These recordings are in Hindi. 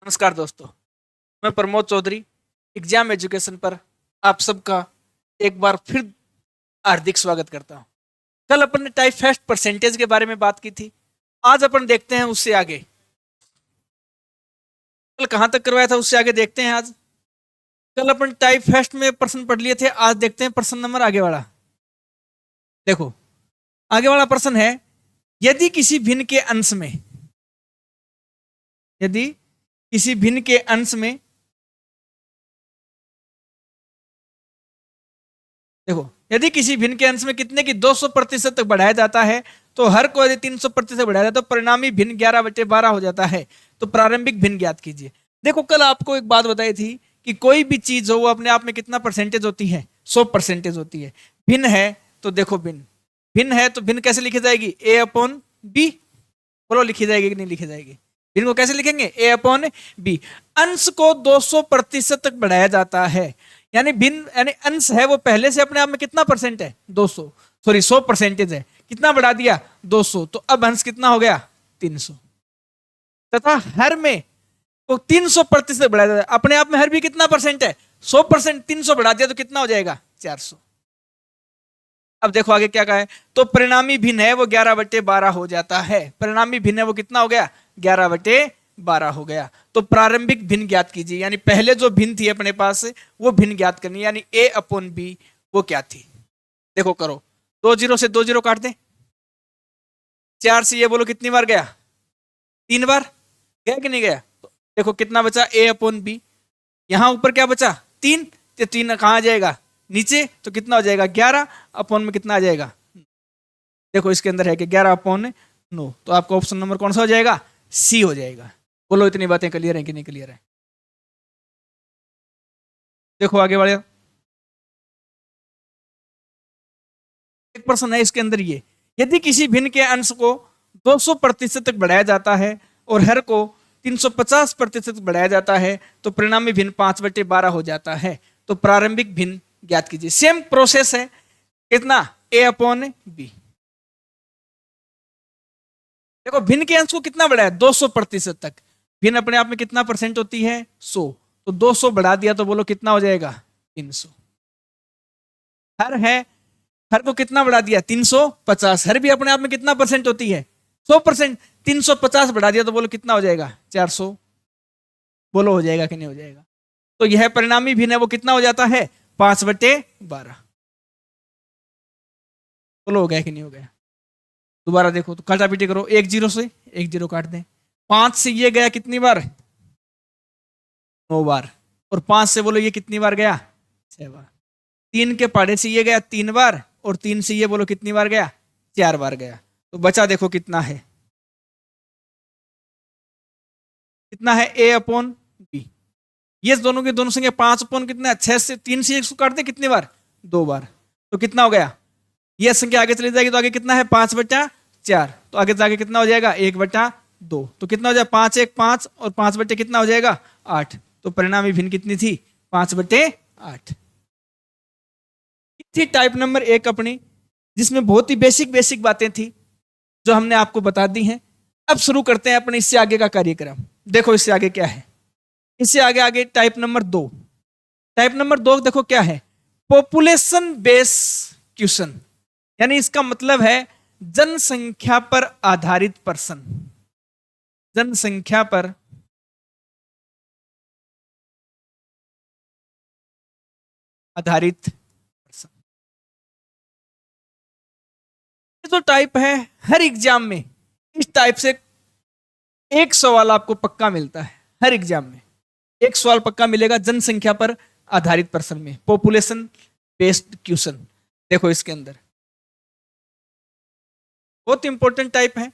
नमस्कार दोस्तों, मैं प्रमोद चौधरी एग्जाम एजुकेशन पर आप सबका एक बार फिर हार्दिक स्वागत करता हूं। कल अपन ने टाइप फेस्ट परसेंटेज के बारे में बात की थी। आज अपन देखते हैं उससे आगे। कल कहां तक करवाया था उससे आगे देखते हैं आज। कल अपन टाइप फेस्ट में प्रश्न पढ़ लिए थे, आज देखते हैं प्रश्न नंबर आगे वाला। देखो, आगे वाला प्रश्न है, यदि किसी भिन्न के अंश में यदि किसी भिन्न के अंश में देखो, यदि किसी भिन्न के अंश में कितने की 200% तक बढ़ाया जाता है तो हर को यदि 300% बढ़ाया जाता है तो परिणामी भिन्न 11/12 हो जाता है। तो प्रारंभिक भिन्न ज्ञात कीजिए। देखो, कल आपको एक बात बताई थी कि कोई भी चीज हो वो अपने आप में कितना परसेंटेज होती है, 100% होती है। भिन्न है तो देखो, भिन्न है तो भिन्न कैसे लिखी जाएगी, A/B। बोलो, लिखी जाएगी कि नहीं लिखी जाएगी? भिन्न को कैसे लिखेंगे, A/B। अंश को 200% तक बढ़ाया जाता है, यानी भिन्न यानी अंश है वो पहले से अपने आप में कितना परसेंट है, 100% है। कितना बढ़ा दिया, 200। तो अब अंश कितना हो गया, 300। तथा हर में को 300% बढ़ाया जाता है। अपने आप में हर भी कितना परसेंट है, 100%। 300 बढ़ा दिया तो कितना हो जाएगा, 400। अब देखो आगे क्या कहा है, तो परिणामी भिन्न है वो 11/12 हो जाता है। परिणामी भिन्न है वो कितना हो गया, 11/12 हो गया। तो प्रारंभिक भिन्न ज्ञात कीजिए, यानी पहले जो भिन्न थी अपने पास वो भिन्न ज्ञात करनी, यानी A/B वो क्या थी। देखो करो, 2 0 से 2 0 काट दे। 4 से ये बोलो कितनी बार गया, 3 बार गया कि नहीं गया। तो देखो कितना बचा, A/B। यहां ऊपर क्या बचा, 3। तो 3 कहां जाएगा, नीचे। तो कितना हो जाएगा, 11 अपॉन में कितना आ जाएगा। देखो इसके अंदर है कि 11/9। तो आपका ऑप्शन नंबर कौन सा हो जाएगा, सी हो जाएगा। बोलो, इतनी बातें क्लियर है कि नहीं क्लियर है। देखो आगे बढ़े, एक प्रश्न है इसके अंदर ये, यदि किसी भिन्न के अंश को 200% तक बढ़ाया जाता है और हर को 350% बढ़ाया जाता है तो परिणामी भिन्न 5/12 हो जाता है। तो प्रारंभिक भिन्न ज्ञात कीजिए। सेम प्रोसेस है, कितना, A/B। देखो भिन्न के अंश को कितना बढ़ाया, 200% तक। भिन्न अपने आप में कितना परसेंट होती है, 100। तो 200 बढ़ा दिया तो बोलो कितना हो जाएगा, 300। हर है, हर को कितना बढ़ा दिया, 350। हर भी अपने आप में कितना परसेंट होती है, 100%। 350 बढ़ा दिया तो बोलो कितना हो जाएगा, 400। बोलो हो जाएगा कि नहीं हो जाएगा। तो यह परिणामी भिन्न है वो कितना हो जाता है, 5/12। बोलो हो गया कि नहीं हो गया। दोबारा देखो, तो काटा पीटी करो, 1 0 से 1 0 काट दें। 5 से ये गया कितनी बार, 9 बार। और 5 से बोलो ये कितनी बार गया, 6 बार। 3 के पाड़े से ये गया 3 बार, और 3 से ये बोलो कितनी बार गया, 4 बार गया। तो बचा देखो कितना है, कितना है, A/B। ये दोनों के दोनों संख्या 5 अपॉन कितना, 6 से 3 से 1 काट दे कितनी बार, 2 बार। तो कितना हो गया, ये संख्या आगे चली जाएगी तो आगे कितना है, 5/4। तो आगे जाके कितना हो जाएगा, 1/2। तो कितना हो जाएगा, 5 1 5, और 5 बटे कितना हो जाएगा, 8। तो परिणामी भिन्न कितनी थी, 5/8 थी। टाइप नंबर 1 अपनी, जिसमें बहुत ही बेसिक बेसिक बातें थी जो हमने आपको बता दी हैं। अब शुरू करते हैं अपने इससे आगे का कार्यक्रम। देखो इससे आगे क्या है, इससे आगे आगे टाइप नंबर 2। टाइप नंबर 2 देखो क्या है, पॉपुलेशन बेस क्वेश्चन, यानी इसका मतलब है जनसंख्या पर आधारित प्रश्न। जनसंख्या पर आधारित प्रश्न। ये जो टाइप है, हर एग्जाम में इस टाइप से एक सवाल आपको पक्का मिलता है। हर एग्जाम में एक सवाल पक्का मिलेगा जनसंख्या पर आधारित प्रश्न में, पॉपुलेशन बेस्ड क्वेश्चन। देखो इसके अंदर बहुत इंपॉर्टेंट टाइप है,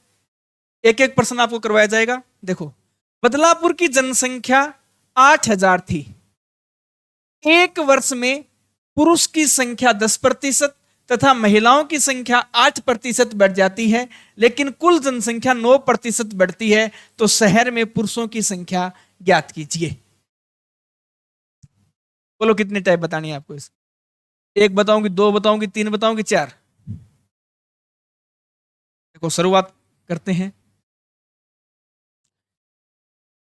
एक एक प्रश्न आपको करवाया जाएगा। देखो, बदलापुर की जनसंख्या 8000 थी। एक वर्ष में पुरुष की संख्या 10% तथा महिलाओं की संख्या 8% बढ़ जाती है, लेकिन कुल जनसंख्या 9% बढ़ती है। तो शहर में पुरुषों की संख्या ज्ञात कीजिए। बोलो कितने टाइप बतानी है आपको इसकी, एक बताऊंगी, दो बताऊंगी, तीन बताऊंगी, 4। देखो शुरुआत करते हैं।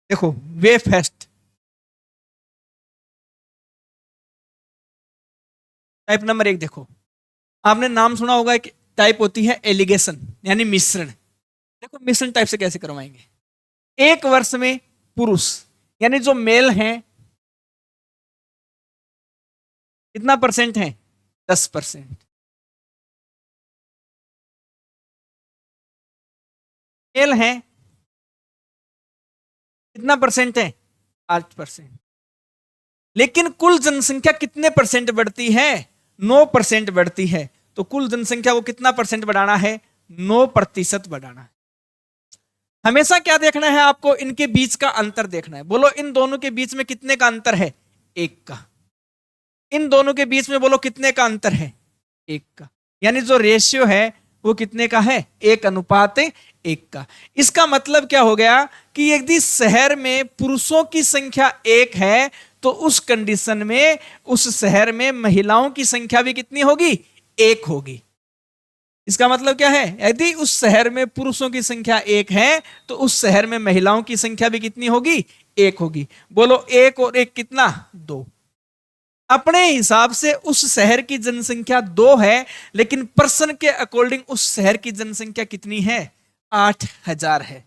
देखो वे फेस्ट। टाइप नंबर 1 देखो, आपने नाम सुना होगा, एक टाइप होती है एलिगेशन यानी मिश्रण। देखो मिश्रण टाइप से कैसे करवाएंगे। एक वर्ष में पुरुष यानी जो मेल हैं कितना परसेंट है, 10%। मेल हैं कितना परसेंट है, 8%। लेकिन कुल जनसंख्या कितने परसेंट बढ़ती है, 9% बढ़ती है। तो कुल जनसंख्या को कितना परसेंट बढ़ाना है, 9% बढ़ाना है। हमेशा क्या देखना है आपको, इनके बीच का अंतर देखना है। बोलो इन दोनों के बीच में कितने का अंतर है, 1 का। इन दोनों के बीच में बोलो कितने का अंतर है, 1 का। यानी जो रेशियो है वो कितने का है, 1:1 का। इसका मतलब क्या हो गया कि यदि शहर में पुरुषों की संख्या 1 है तो उस कंडीशन में उस शहर में महिलाओं की संख्या भी कितनी होगी, 1 होगी। इसका मतलब क्या है, यदि उस शहर में पुरुषों की संख्या 1 है तो उस शहर में महिलाओं की संख्या भी कितनी होगी, 1 होगी। बोलो 1 और 1 कितना, 2। अपने हिसाब से उस शहर की जनसंख्या 2 है, लेकिन पर्सन के अकॉर्डिंग उस शहर की जनसंख्या कितनी है, 8,000 है।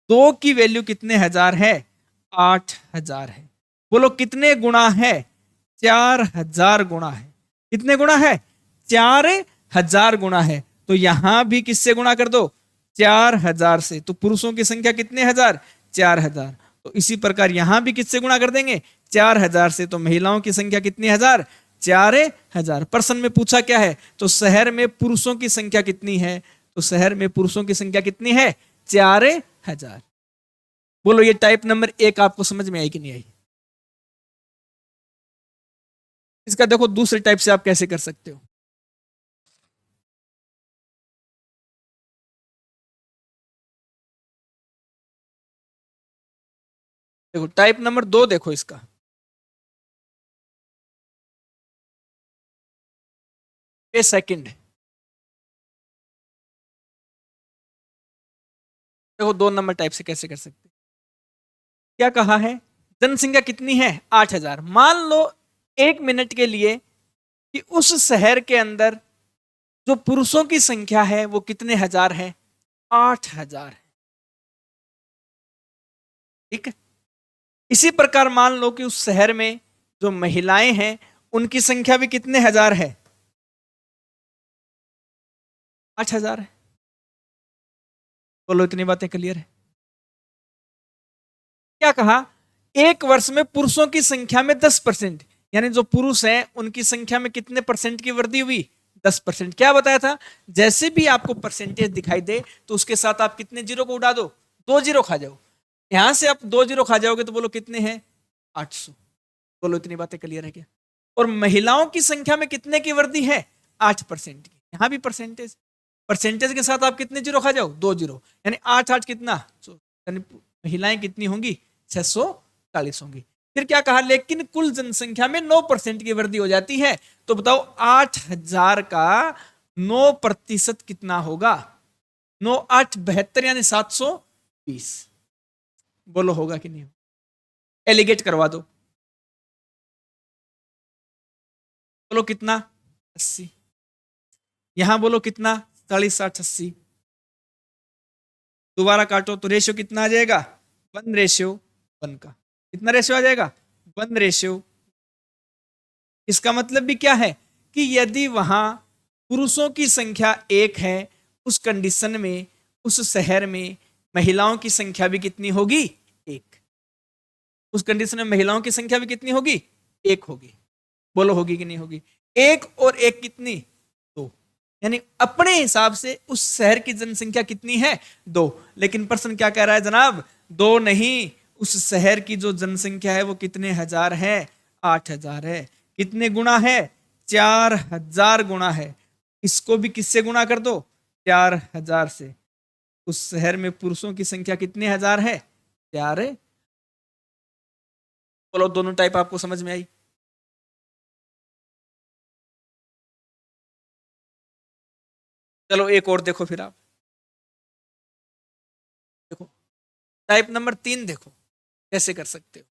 2 की वैल्यू कितने हजार है, 8,000 है। बोलो कितने गुणा है, 4,000 गुणा है। कितने गुणा है, 4,000 गुणा है। तो यहां भी किससे गुणा कर दो, 4,000 से। तो पुरुषों की संख्या कितने हजार, 4,000। तो इसी प्रकार यहां भी किससे गुणा कर देंगे, 4,000 से। तो महिलाओं की संख्या कितनी हजार, 4,000। प्रश्न में पूछा क्या है, तो शहर में पुरुषों की संख्या कितनी है, तो शहर में पुरुषों की संख्या कितनी है, 4,000। बोलो ये टाइप नंबर 1 आपको समझ में आई कि नहीं आई। इसका देखो दूसरे टाइप से आप कैसे कर सकते हो। देखो टाइप नंबर 2 देखो इसका, ए सेकंड। देखो 2 नंबर टाइप से कैसे कर सकते हैं। क्या कहा है, जनसंख्या कितनी है, 8,000। मान लो 1 मिनट के लिए कि उस शहर के अंदर जो पुरुषों की संख्या है वो कितने हजार है, 8,000 है। ठीक है। इसी प्रकार मान लो कि उस शहर में जो महिलाएं हैं उनकी संख्या भी कितने हजार है, 8,000 है। बोलो इतनी बातें क्लियर है। क्या कहा, एक वर्ष में पुरुषों की संख्या में 10%, यानी जो पुरुष हैं उनकी संख्या में कितने परसेंट की वृद्धि हुई, 10%। क्या बताया था, जैसे भी आपको परसेंटेज दिखाई दे तो उसके साथ आप कितने जीरो को उड़ा दो, 2 जीरो खा जाओ। यहां से आप 2 जीरो खा जाओगे तो बोलो कितने हैं, 800। बोलो इतनी बातें क्लियर है क्या। और महिलाओं की संख्या में कितने की वृद्धि है, 8% की। यहां भी परसेंटेज, परसेंटेज के साथ आप कितने जीरो खा जाओ, 2 जीरो। यानी 8 8 कितना, यानी महिलाएं कितनी होंगी, 640 होंगी। फिर क्या कहा, लेकिन कुल जनसंख्या में 9% की वृद्धि हो जाती है। तो बताओ 8,000 का 9% कितना होगा, 9 8 72 यानी 720। बोलो होगा कि नहीं, एलिगेट करवा दो। बोलो कितना, 80। यहां बोलो कितना, 40 60 80। दोबारा काटो तो रेशियो कितना आ जाएगा, 1:1 का। कितना रेशियो आ जाएगा, 1:। इसका मतलब भी क्या है कि यदि वहां पुरुषों की संख्या 1 है, उस कंडीशन में उस शहर में महिलाओं की संख्या भी कितनी होगी, 1। उस कंडीशन में महिलाओं की संख्या भी कितनी होगी, 1 होगी। बोलो होगी कि नहीं होगी, 1 और 1 कितनी, 2। यानी अपने हिसाब से उस शहर की जनसंख्या कितनी है, 2। लेकिन प्रश्न क्या कह रहा है जनाब, 2 नहीं, उस शहर की जो जनसंख्या है वो कितने हजार है, 8,000 है। कितने गुना है, 4,000 गुना है। इसको भी किससे गुना कर दो, 4,000 से। उस शहर में पुरुषों की संख्या कितने हजार है, 4। बोलो दोनों टाइप आपको समझ में आई। चलो एक और देखो फिर आप, देखो टाइप नंबर 3 देखो कैसे कर सकते हो?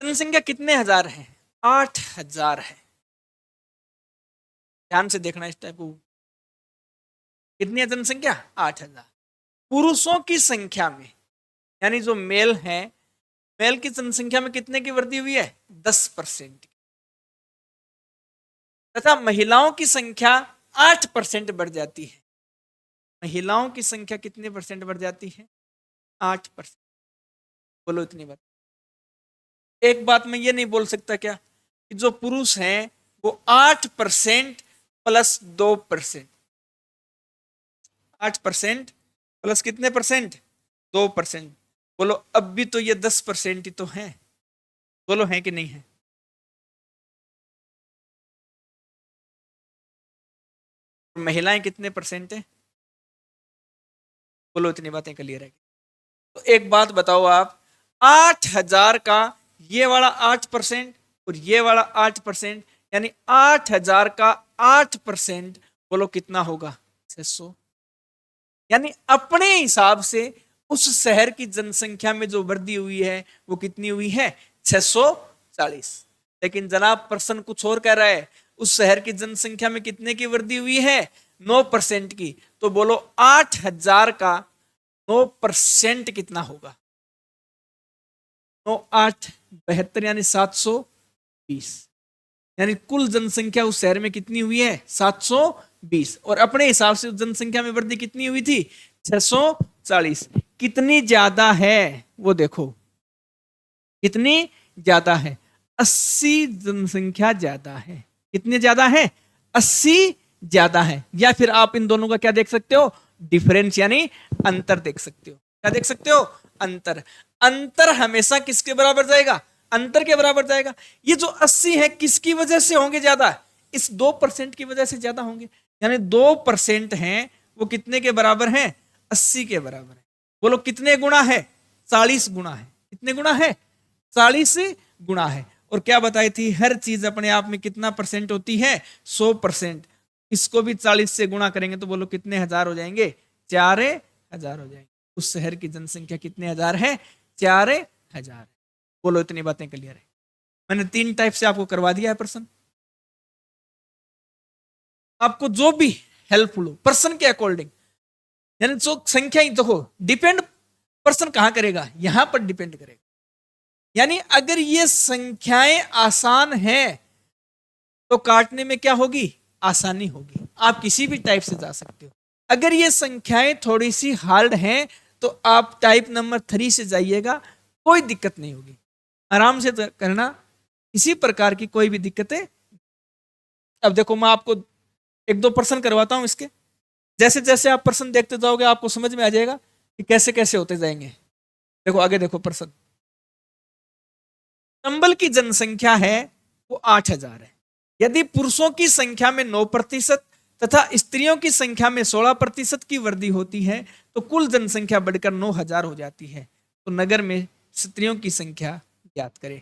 जनसंख्या कितने हजार है? 8,000 है। ध्यान से देखना इस टाइप को। कितनी है जनसंख्या? 8,000। पुरुषों की संख्या में, यानी जो मेल है, मेल की जनसंख्या में कितने की वृद्धि हुई है? 10%। तथा महिलाओं की संख्या 8% बढ़ जाती है। महिलाओं की संख्या कितने परसेंट बढ़ जाती है? 8%। बोलो इतनी बात। एक बात मैं ये नहीं बोल सकता क्या कि जो पुरुष हैं वो 8% प्लस 2%, 8% प्लस कितने परसेंट? 2%। बोलो अब भी तो ये 10% ही तो है। बोलो है कि नहीं है? महिलाएं कितने परसेंट है? बोलो इतनी बातें क्लियर है? तो एक बात बताओ आप, 8,000 का ये वाला 8% और ये वाला 8%, यानी 8,000 का 8%, बोलो कितना होगा? 600। यानी अपने हिसाब से उस शहर की जनसंख्या में जो वृद्धि हुई है वो कितनी हुई है? 640। लेकिन जनाब प्रश्न कुछ और कह रहा है, उस शहर की जनसंख्या में कितने की वृद्धि हुई है? 9% की। तो बोलो 8,000 का 9% कितना होगा? 9 8 72, यानी 720। यानी कुल जनसंख्या उस शहर में कितनी हुई है? 720। और अपने हिसाब से उस जनसंख्या में वृद्धि कितनी हुई थी? 640। कितनी ज्यादा है वो देखो, कितनी ज्यादा है? 80 जनसंख्या ज्यादा है। कितनी ज्यादा है? 80 ज्यादा है। या फिर आप इन दोनों का क्या देख सकते हो? डिफरेंस, यानी अंतर देख सकते हो। क्या देख सकते हो? अंतर। अंतर हमेशा किसके बराबर जाएगा? अंतर के बराबर जाएगा। ये जो 80 है किसकी वजह से होंगे ज्यादा? इस 2% की वजह से ज्यादा होंगे। यानी 2% हैं वो कितने के बराबर हैं? 80 के बराबर है। बोलो कितने गुना है? 40 गुना है। कितने गुना है? 40 गुना है। और क्या बताई थी? हर चीज अपने आप में कितना परसेंट होती है? 100%। इसको भी 40 से गुणा करेंगे तो बोलो कितने हजार हो जाएंगे? 4,000 हो जाएंगे। उस शहर की जनसंख्या कितने हजार है? 4,000। बोलो इतनी बातें क्लियर है? मैंने 3 टाइप से आपको करवा दिया है प्रश्न। आपको जो भी हेल्पफुल हो पर्सन के अकॉर्डिंग, यानी जो संख्या ही देखो, डिपेंड पर्सन कहां करेगा? यहां पर डिपेंड करेगा। यानी अगर ये संख्याएं आसान हैं तो काटने में क्या होगी? आसानी होगी। आप किसी भी टाइप से जा सकते हो। अगर ये संख्याएं थोड़ी सी हार्ड हैं तो आप टाइप नंबर 3 से जाइएगा, कोई दिक्कत नहीं होगी। आराम से करना, किसी प्रकार की कोई भी दिक्कतें। अब देखो मैं आपको 1 2 प्रश्न करवाता हूं इसके। जैसे जैसे आप प्रश्न देखते जाओगे आपको समझ में आ जाएगा कि कैसे कैसे होते जाएंगे। देखो आगे देखो प्रश्न। चंबल की जनसंख्या है वो 8,000 है। यदि पुरुषों की संख्या में 9% तथा स्त्रियों की संख्या में 16% की वृद्धि होती है तो कुल जनसंख्या बढ़कर 9,000 हो जाती है। तो नगर में स्त्रियों की संख्या ज्ञात करें।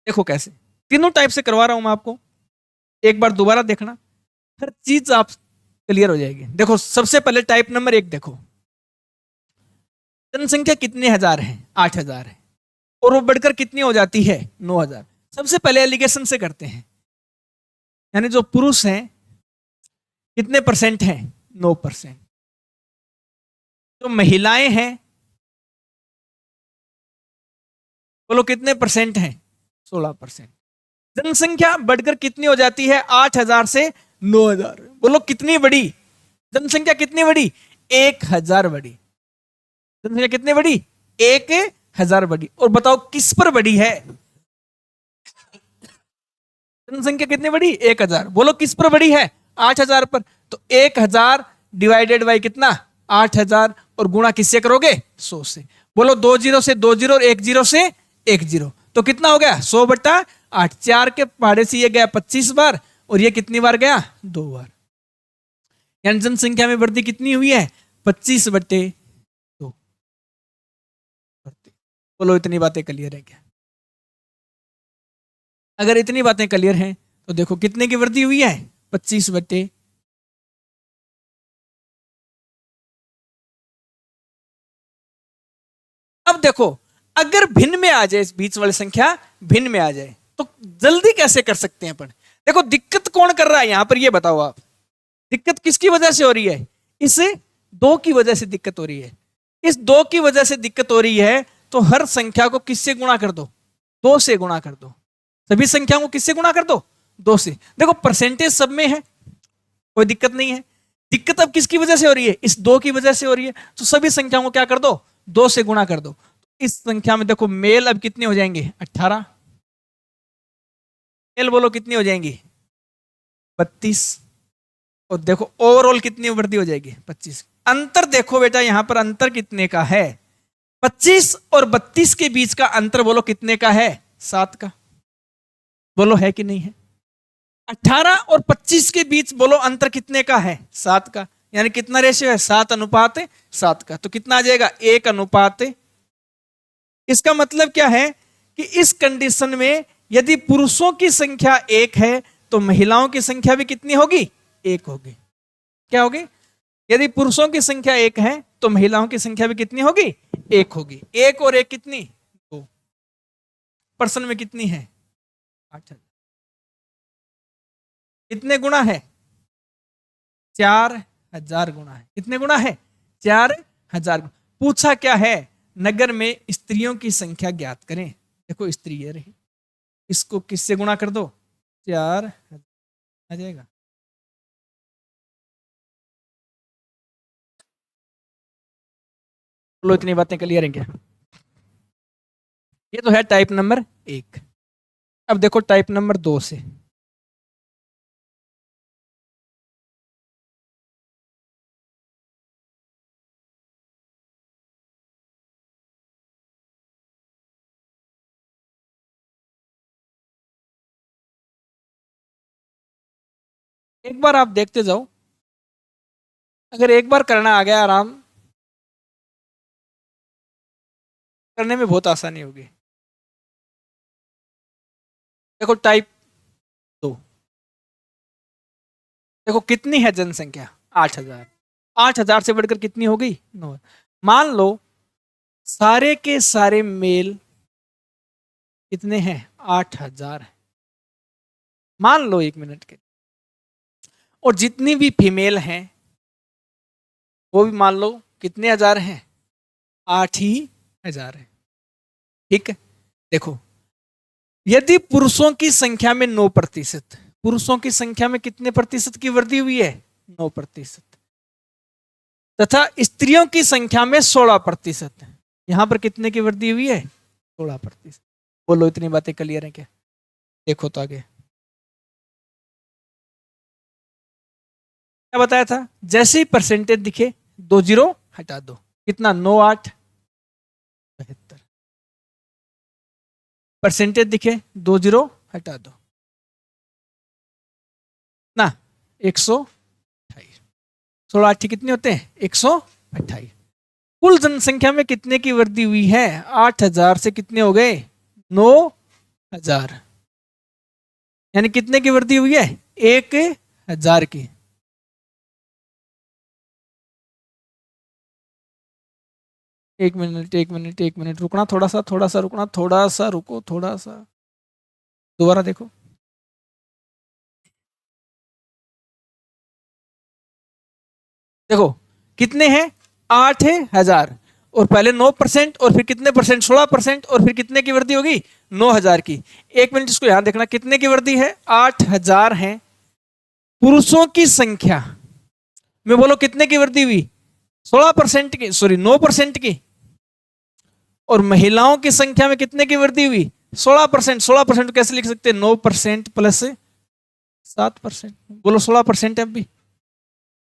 देखो कैसे, तीनों टाइप से करवा रहा हूं मैं आपको। एक बार दोबारा देखना, हर चीज आप क्लियर हो जाएगी। देखो सबसे पहले टाइप नंबर 1 देखो। जनसंख्या कितने हजार है? 8,000 है। और वो बढ़कर कितनी हो जाती है? 9,000। सबसे पहले एलिगेशन से करते हैं। यानी जो पुरुष हैं कितने परसेंट हैं? 9%। जो महिलाएं हैं बोलो कितने परसेंट हैं? 16%। जनसंख्या बढ़कर कितनी हो जाती है? 8,000 से 9,000। बोलो कितनी बड़ी जनसंख्या? कितनी बड़ी? 1,000 बड़ी। जनसंख्या कितनी बड़ी? 1,000 बड़ी। और बताओ किस पर बड़ी है? जनसंख्या कितनी बड़ी? 1,000। बोलो किस पर बड़ी है? 8,000 पर। तो 1,000 डिवाइडेड बाई कितना? 8,000। और गुणा किससे करोगे? 100 से। बोलो 2 जीरो से 2 जीरो और 1 जीरो से 1 जीरो, तो कितना हो गया? 100/8। 4 के पहाड़े से ये गया 25 बार और ये कितनी बार गया? 2 बार। यानी जनसंख्या में वृद्धि कितनी हुई है? 25/2। बोलो इतनी बातें क्लियर है क्या? अगर इतनी बातें क्लियर हैं तो देखो कितने की वृद्धि हुई है? 25/। अब देखो अगर भिन्न में आ जाए, इस बीच वाली संख्या भिन्न में आ जाए तो जल्दी कैसे कर सकते हैं अपन? देखो दिक्कत कौन कर रहा है यहां पर, ये बताओ आप। दिक्कत किसकी वजह से हो रही है? इस 2 की वजह से दिक्कत हो रही है। इस 2 की वजह से दिक्कत हो रही है तो हर संख्या को किससे गुणा कर दो? 2 से गुणा कर दो। सभी संख्याओं को किससे गुणा कर दो? 2 से। देखो परसेंटेज सब में है, कोई दिक्कत नहीं है। दिक्कत अब किसकी वजह से हो रही है? इस 2 की वजह से हो रही है। तो सभी संख्याओं को क्या कर दो? 2 से गुणा कर दो। इस संख्या में देखो मेल अब कितने हो जाएंगे? 18। मेल बोलो कितनी हो जाएंगी? 32। और देखो ओवरऑल कितनी वृद्धि हो जाएगी? 25। अंतर देखो बेटा यहां पर अंतर कितने का है? 25 और 32 के बीच का अंतर बोलो कितने का है? 7 का। बोलो है कि नहीं है? 18 और 25 के बीच बोलो अंतर कितने का है? 7 का। यानी कितना रेशियो है? 7:7 का। तो कितना आ जाएगा? 1:। इसका मतलब क्या है कि इस कंडीशन में यदि पुरुषों की संख्या 1 है तो महिलाओं की संख्या भी कितनी होगी? 1 होगी। क्या होगी? यदि पुरुषों की संख्या 1 है तो महिलाओं की संख्या भी कितनी होगी? 1 होगी। 1 और 1 कितनी? 2। पर्सन में कितनी है? 8। कितने गुणा है? 4000 गुणा है। कितने गुणा है? 4000 गुणा। पूछा क्या है? नगर में स्त्रियों की संख्या ज्ञात करें। देखो स्त्री ये रही, इसको किससे गुणा कर दो? 4 आ जाएगा। लो इतनी बातें क्लियर हैं क्या? ये तो है टाइप नंबर 1। अब देखो टाइप नंबर 2 से। एक बार आप देखते जाओ, अगर एक बार करना आ गया आराम करने में बहुत आसानी होगी। देखो टाइप 2। देखो कितनी है जनसंख्या? 8000। 8000 से बढ़कर कितनी हो गई? 9। मान लो सारे के सारे मेल कितने हैं? 8000 है। मान लो 1 मिनट के। और जितनी भी फीमेल हैं वो भी मान लो कितने हजार हैं? 8,000 है। ठीक है। देखो यदि पुरुषों की संख्या में 9%, पुरुषों की संख्या में कितने प्रतिशत की वृद्धि हुई है? 9%। तथा स्त्रियों की संख्या में 16%। यहां पर कितने की वृद्धि हुई है? 16%। बोलो इतनी बातें क्लियर है क्या? देखो तो आगे क्या बताया था? जैसे ही परसेंटेज दिखे 2 जीरो हटा दो। कितना? 9 8 72। परसेंटेज दिखे 2 जीरो हटा दो ना, 128। 16 8 कितने होते हैं? 128। कुल जनसंख्या में कितने की वृद्धि हुई है? 8000 से कितने हो गए? 9000। यानी कितने की वृद्धि हुई है? 1000 की। एक मिनट एक मिनट एक मिनट रुकना, थोड़ा सा रुकना, थोड़ा सा रुको, थोड़ा सा दोबारा देखो। देखो कितने हैं? 8000। और पहले 9% और फिर कितने परसेंट? 16%। और फिर कितने की वृद्धि होगी? 9000 की। 1 मिनट इसको यहां देखना, कितने की वृद्धि है? 8000 है। पुरुषों की संख्या में बोलो कितने की वृद्धि हुई? 16% की, सॉरी 9% की। और महिलाओं की संख्या में कितने की वृद्धि हुई? 16%। 16% कैसे लिख सकते हैं? 9% प्लस 7%। बोलो 16% है अभी?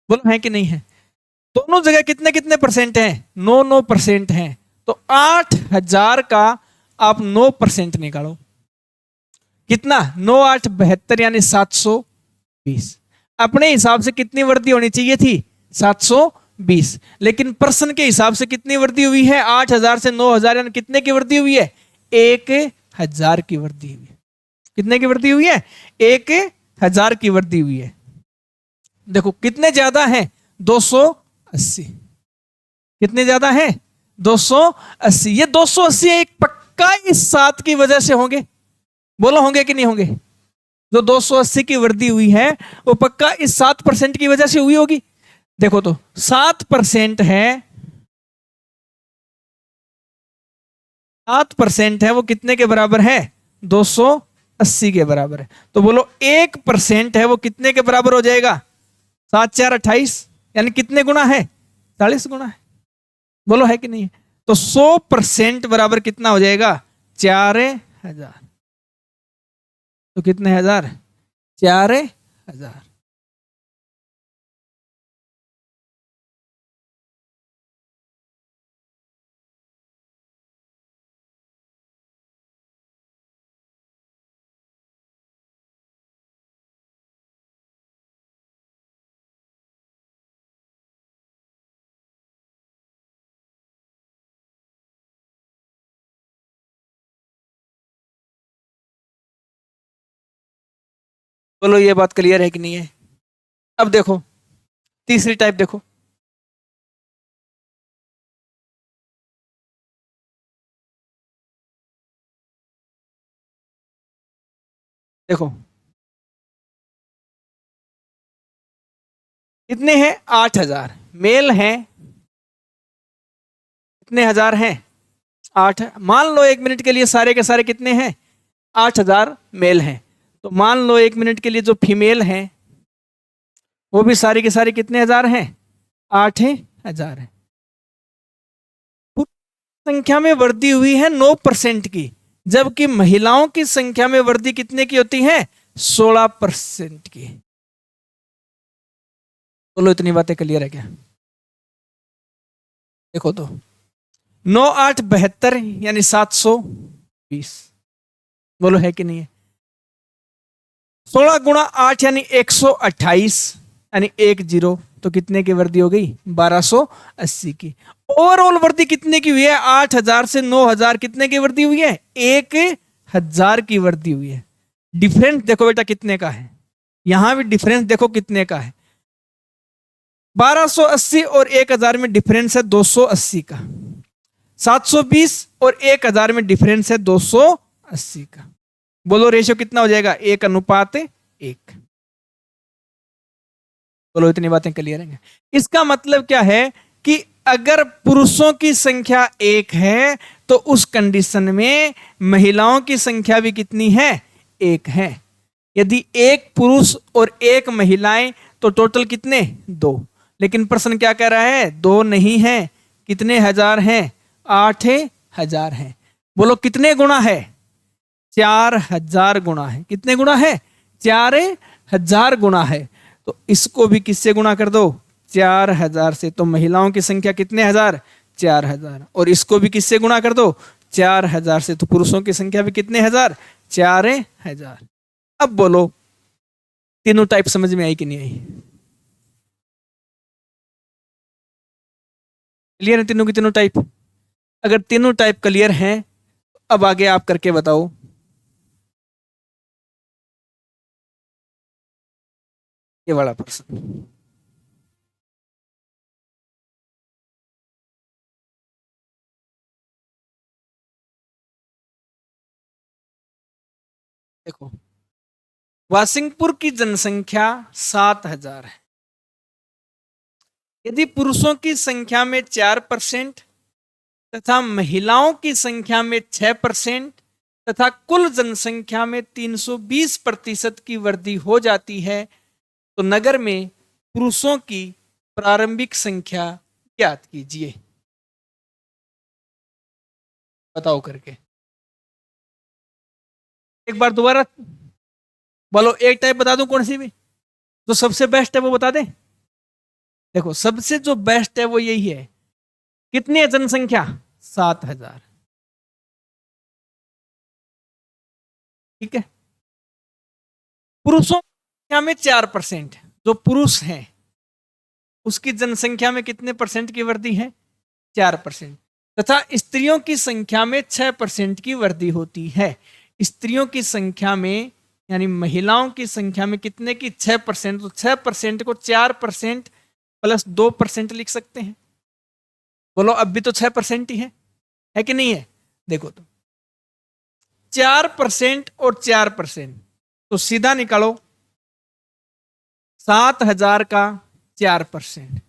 बोलो है कि नहीं है? दोनों जगह कितने कितने परसेंट हैं? 9% हैं। तो 8000 का आप 9% निकालो। कितना? 9 8 72 यानी 720। अपने हिसाब से कितनी वृद्धि होनी चाहिए थी? 720। लेकिन प्रश्न के हिसाब से कितनी वृद्धि हुई है? 8,000 से 9,000, यानी कितने की वृद्धि हुई है? 1,000 की वृद्धि हुई है। कितने की वृद्धि हुई है? 1,000 की वृद्धि हुई है। देखो कितने ज्यादा है? 280। कितने ज्यादा है? 280। ये 280 एक पक्का इस 7 की वजह से होंगे। बोलो होंगे कि नहीं होंगे? जो 280 की वृद्धि हुई है वो पक्का इस 7% की वजह से हुई होगी। देखो तो 7% है, 7% है, वो कितने के बराबर है? 280 के बराबर है। तो बोलो 1% है, वो कितने के बराबर हो जाएगा? 7 4 28, यानी कितने गुना है? 40 गुना है। बोलो है कि नहीं है? तो 100% बराबर कितना हो जाएगा? 4,000। तो कितने हजार? 4,000। बोलो ये बात क्लियर है कि नहीं है? अब देखो तीसरी टाइप देखो। देखो कितने हैं? 8,000 मेल हैं। कितने हजार हैं? 8। मान लो 1 मिनट के लिए सारे के सारे कितने हैं? 8,000 मेल हैं। तो मान लो 1 मिनट के लिए जो फीमेल हैं वो भी सारी के सारी कितने हजार हैं? 8,000 है। संख्या में वृद्धि हुई है 9% की, जबकि महिलाओं की संख्या में वृद्धि कितने की होती है? 16% की। बोलो इतनी बातें क्लियर है क्या? देखो तो 9 8 72, यानी 720। बोलो है कि नहीं है? 16 × 8 यानी 128, यानी 10। तो कितने की वृद्धि हो गई? 1280 की। ओवरऑल वृद्धि कितने की हुई है? 8,000 से 9,000 कितने की वृद्धि हुई है? 1,000 की वृद्धि हुई है। डिफरेंस देखो बेटा कितने का है, यहां भी डिफरेंस देखो कितने का है। 1280 और 1,000 में डिफरेंस है 280 का। 720 और 1,000 में डिफरेंस है 280 का। बोलो रेशियो कितना हो जाएगा? 1:1। बोलो इतनी बातें क्लियर हैं? इसका मतलब क्या है कि अगर पुरुषों की संख्या 1 है तो उस कंडीशन में महिलाओं की संख्या भी कितनी है? 1 है। यदि 1 पुरुष और 1 महिलाएं तो टोटल कितने? 2। लेकिन प्रश्न क्या कह रहा है? 2 नहीं है। कितने हजार हैं? 8,000 हैं। बोलो कितने गुना है? 4,000 गुना है। कितने गुना है? 4,000 गुना है। तो इसको भी किससे गुणा कर दो? 4,000 से। तो महिलाओं की संख्या कितने हजार? 4,000। और इसको भी किससे गुणा कर दो? 4,000 से। तो पुरुषों की संख्या भी कितने हजार? 4,000। अब बोलो तीनों टाइप समझ में आई कि नहीं आई? क्लियर है तीनों की तीनों टाइप? अगर तीनों टाइप क्लियर हैं अब आगे आप करके बताओ। ये वाला प्रश्न देखो, वासिंगपुर की जनसंख्या 7,000 है। यदि पुरुषों की संख्या में 4% तथा महिलाओं की संख्या में 6% तथा कुल जनसंख्या में 320% की वृद्धि हो जाती है तो नगर में पुरुषों की प्रारंभिक संख्या ज्ञात कीजिए। बताओ करके। एक बार दोबारा बोलो। एक टाइप बता दूं कौन सी भी जो सबसे बेस्ट है वो बता दें? देखो सबसे जो बेस्ट है वो यही है। कितनी है जनसंख्या? 7,000। ठीक है। पुरुषों की संख्या में 4%, जो पुरुष हैं उसकी जनसंख्या में कितने परसेंट की वृद्धि है? 4%। तथा स्त्रियों की संख्या में 6% की वृद्धि होती है। स्त्रियों की संख्या में यानी महिलाओं की संख्या में कितने की? 6%। तो 6% को 4% प्लस 2% लिख सकते हैं। बोलो अब भी तो 6% ही है कि नहीं है? देखो तो 4% और 4%, तो सीधा निकालो 7,000 का 4%,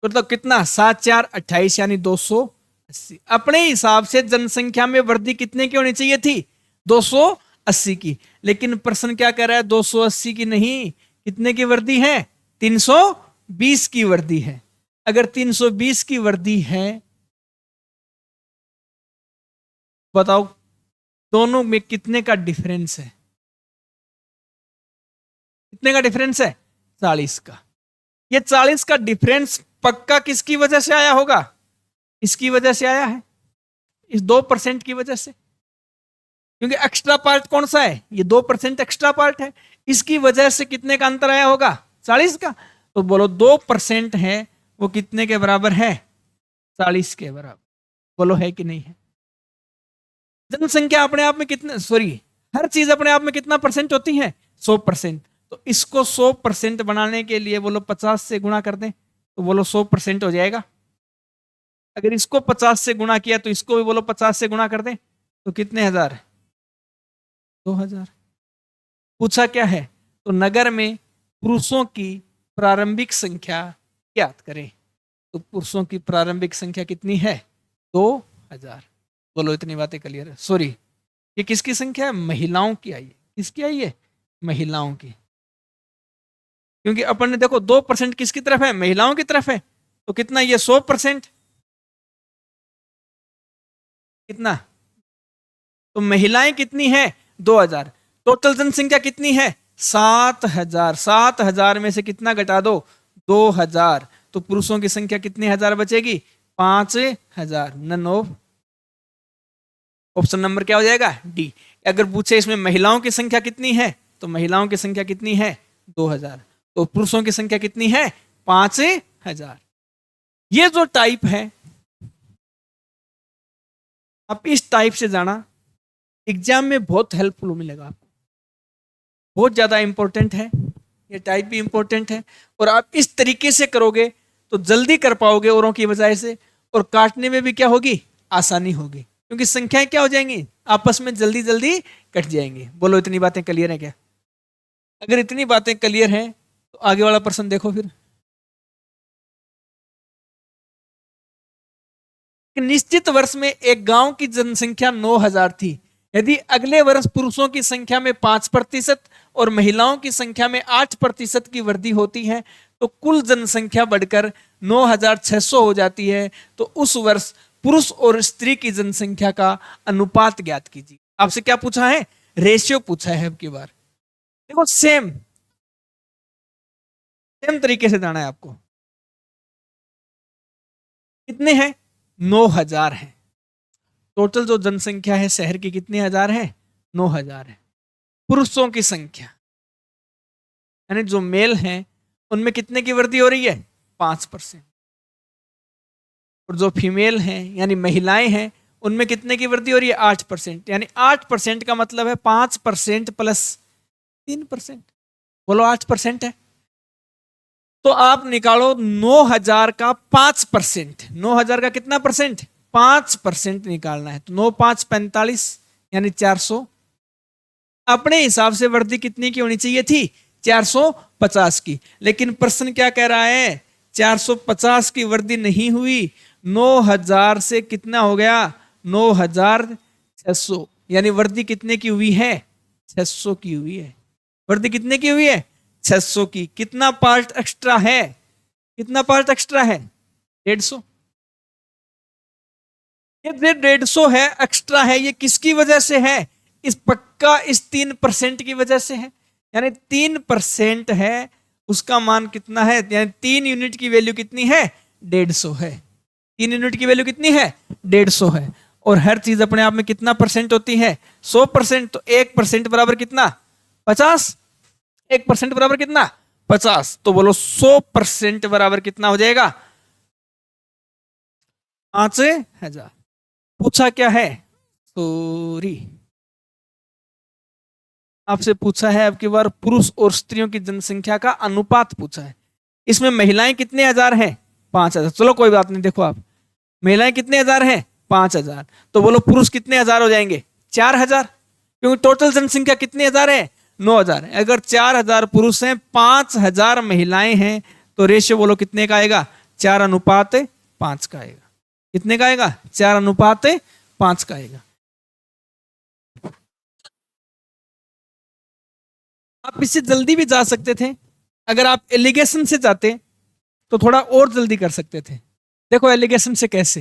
मतलब कितना? 7×4 = 28 यानी 280। अपने हिसाब से जनसंख्या में वृद्धि कितने की होनी चाहिए थी? 280 की। लेकिन प्रश्न क्या कह रहा है? 280 की नहीं, कितने की वृद्धि है? 320 की वृद्धि है। अगर 320 की वृद्धि है, बताओ दोनों में कितने का डिफरेंस है? कितने का डिफरेंस है? 40 का। ये 40 का डिफरेंस पक्का किसकी वजह से आया होगा? इसकी वजह से आया है, इस 2% की वजह से। क्योंकि एक्स्ट्रा पार्ट कौन सा है? ये 2% एक्स्ट्रा पार्ट है। इसकी वजह से कितने का अंतर आया होगा? 40 का। तो बोलो 2% है वो कितने के बराबर है? 40 के बराबर। बोलो है कि नहीं है? जनसंख्या अपने आप में कितने, सॉरी, हर चीज अपने आप में कितना परसेंट होती है? 100%। तो इसको 100% बनाने के लिए बोलो 50 से गुणा कर दें, तो बोलो 100% हो जाएगा। अगर इसको 50 से गुणा किया तो इसको भी बोलो 50 से गुणा कर दें, तो कितने हजार? 2000। पूछा क्या है? तो नगर में पुरुषों की प्रारंभिक संख्या ज्ञात करें। तो पुरुषों की प्रारंभिक संख्या कितनी है? 2000। बोलो इतनी बातें क्लियर है? सॉरी, ये किसकी संख्या है? महिलाओं की आई है। किसकी आई है? महिलाओं की। क्योंकि अपन ने देखो 2% किसकी तरफ है? महिलाओं की तरफ है। तो कितना? ये 100%। कितना? तो महिलाएं कितनी है? 2000। टोटल जनसंख्या कितनी है? 7000। 7000 में से कितना घटा दो? 2000। तो पुरुषों की संख्या कितनी हजार बचेगी? 5000। नन ऑफ ऑप्शन नंबर क्या हो जाएगा? डी। अगर पूछे इसमें महिलाओं की संख्या कितनी है, तो महिलाओं की संख्या कितनी है? 2000। तो पुरुषों की संख्या कितनी है? 5000। ये जो टाइप है, आप इस टाइप से जाना, एग्जाम में बहुत हेल्पफुल मिलेगा आपको। बहुत ज्यादा इंपॉर्टेंट है, ये टाइप भी इंपॉर्टेंट है। और आप इस तरीके से करोगे तो जल्दी कर पाओगे औरों की बजाय से, और काटने में भी क्या होगी? आसानी होगी। क्योंकि संख्याएं क्या हो जाएंगी? आपस में जल्दी जल्दी कट जाएंगी। बोलो इतनी बातें क्लियर है क्या? अगर इतनी बातें क्लियर हैं तो आगे वाला प्रश्न देखो फिर। निश्चित वर्ष में एक गांव की जनसंख्या 9000 थी। यदि अगले वर्ष पुरुषों की संख्या में 5% और महिलाओं की संख्या में 8% की वृद्धि होती है तो कुल जनसंख्या बढ़कर 9600 हो जाती है। तो उस वर्ष पुरुष और स्त्री की जनसंख्या का अनुपात ज्ञात कीजिए। आपसे क्या पूछा है? रेशियो पूछा है अब की बार। देखो सेम तरीके से जाना है आपको। कितने हैं? 9000 है। टोटल जो जनसंख्या है शहर की कितने हजार है? 9000 है। पुरुषों की संख्या यानी जो मेल हैं उनमें कितने की वृद्धि हो रही है? 5%। और जो फीमेल हैं यानी महिलाएं हैं उनमें कितने की वृद्धि हो रही है? 8%। यानी 8% का मतलब है 5% प्लस 3%। बोलो 8% है। तो आप निकालो 9000 का 5%। 9000 का कितना परसेंट? 5% निकालना है। तो 9 5 45 यानी 400। अपने हिसाब से वृद्धि कितनी की होनी चाहिए थी? 450 की। लेकिन प्रश्न क्या कह रहा है? 450 की वृद्धि नहीं हुई। 9000 से कितना हो गया? 9600। यानी वृद्धि कितने की हुई है? 600 की हुई है। वृद्धि कितने की हुई है? 600 की। कितना पार्ट एक्स्ट्रा है? कितना पार्ट एक्स्ट्रा है? 150। ये 150 है, एक्स्ट्रा है। ये किसकी वजह से है? इस पक्का इस 3% की वजह से है। यानी 3% है, उसका मान कितना है? यानी 3 यूनिट की वैल्यू कितनी है? 150 है। 3 यूनिट की वैल्यू कितनी है? 150 है। और हर चीज अपने आप में कितना परसेंट होती है? 100%। तो 1% बराबर कितना? 50। 1% बराबर कितना? 50, तो बोलो 100% बराबर कितना हो जाएगा? 5,000। पूछा क्या है? सॉरी, आपसे पूछा है अब की बार पुरुष और स्त्रियों की जनसंख्या का अनुपात पूछा है। इसमें महिलाएं कितने हजार हैं? 5,000। चलो कोई बात नहीं, देखो आप, महिलाएं कितने हजार हैं? 5,000। तो बोलो पुरुष कितने हजार हो जाएंगे? 4,000, क्योंकि टोटल जनसंख्या कितने हजार है? 9,000। अगर 4,000 पुरुष हैं, 5,000 महिलाएं हैं, तो रेशियो बोलो कितने का आएगा? 4:5 का आएगा। कितने का आएगा? 4:5 का आएगा। आप इससे जल्दी भी जा सकते थे। अगर आप एलिगेशन से जाते तो थोड़ा और जल्दी कर सकते थे। देखो एलिगेशन से कैसे,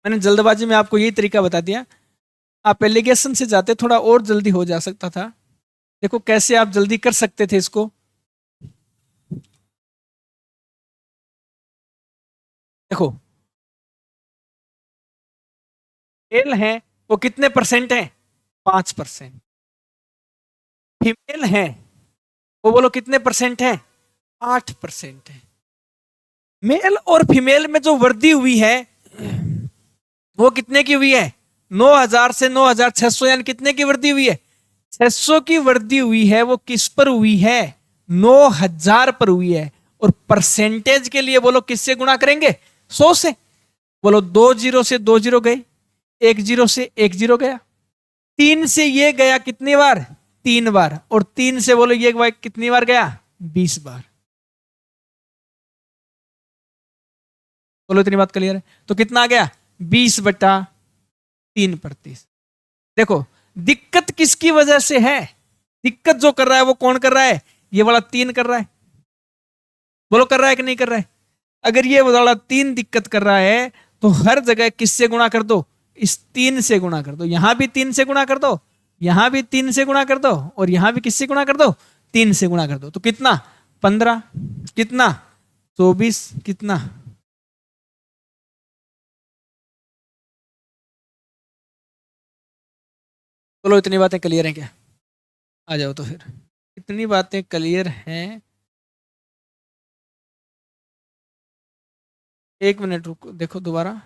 मैंने जल्दबाजी में आपको यही तरीका बता दिया। आप एलिगेशन से जाते थोड़ा और जल्दी हो जा सकता था। देखो कैसे आप जल्दी कर सकते थे इसको। देखो मेल है वो कितने परसेंट है? 5%। फीमेल है वो बोलो कितने परसेंट है? 8% है। मेल और फीमेल में जो वृद्धि हुई है वो कितने की हुई है? 9,000 से 9,600, यानी कितने की वृद्धि हुई है? 600 की वृद्धि हुई है। वो किस पर हुई है? 9,000 पर हुई है। और परसेंटेज के लिए बोलो किससे गुणा करेंगे? 100 से। बोलो 2 जीरो से 2 जीरो गए, 1 जीरो से 1 जीरो गया, 3 से ये गया कितनी बार? 3 बार। और 3 से बोलो ये कितनी बार गया? 20 बार। बोलो इतनी बात क्लियर है? तो कितना आ गया? 20/3%। देखो दिक्कत किसकी वजह से है? दिक्कत जो कर रहा है वो कौन कर रहा है? ये वाला 3 कर रहा है। बोलो कर रहा है कि नहीं कर रहा है? अगर ये वाला 3 दिक्कत कर रहा है तो हर जगह किससे गुणा कर दो? इस 3 से गुणा कर दो। यहां भी 3 से गुणा कर दो, यहां भी 3 से गुणा कर दो, और यहां भी किससे गुणा कर दो? 3 से गुणा कर दो। तो कितना? 15, कितना? 24, कितना? बोलो इतनी बातें क्लियर हैं क्या? आ जाओ तो फिर। इतनी बातें क्लियर हैं? 1 मिनट रुको, देखो दोबारा।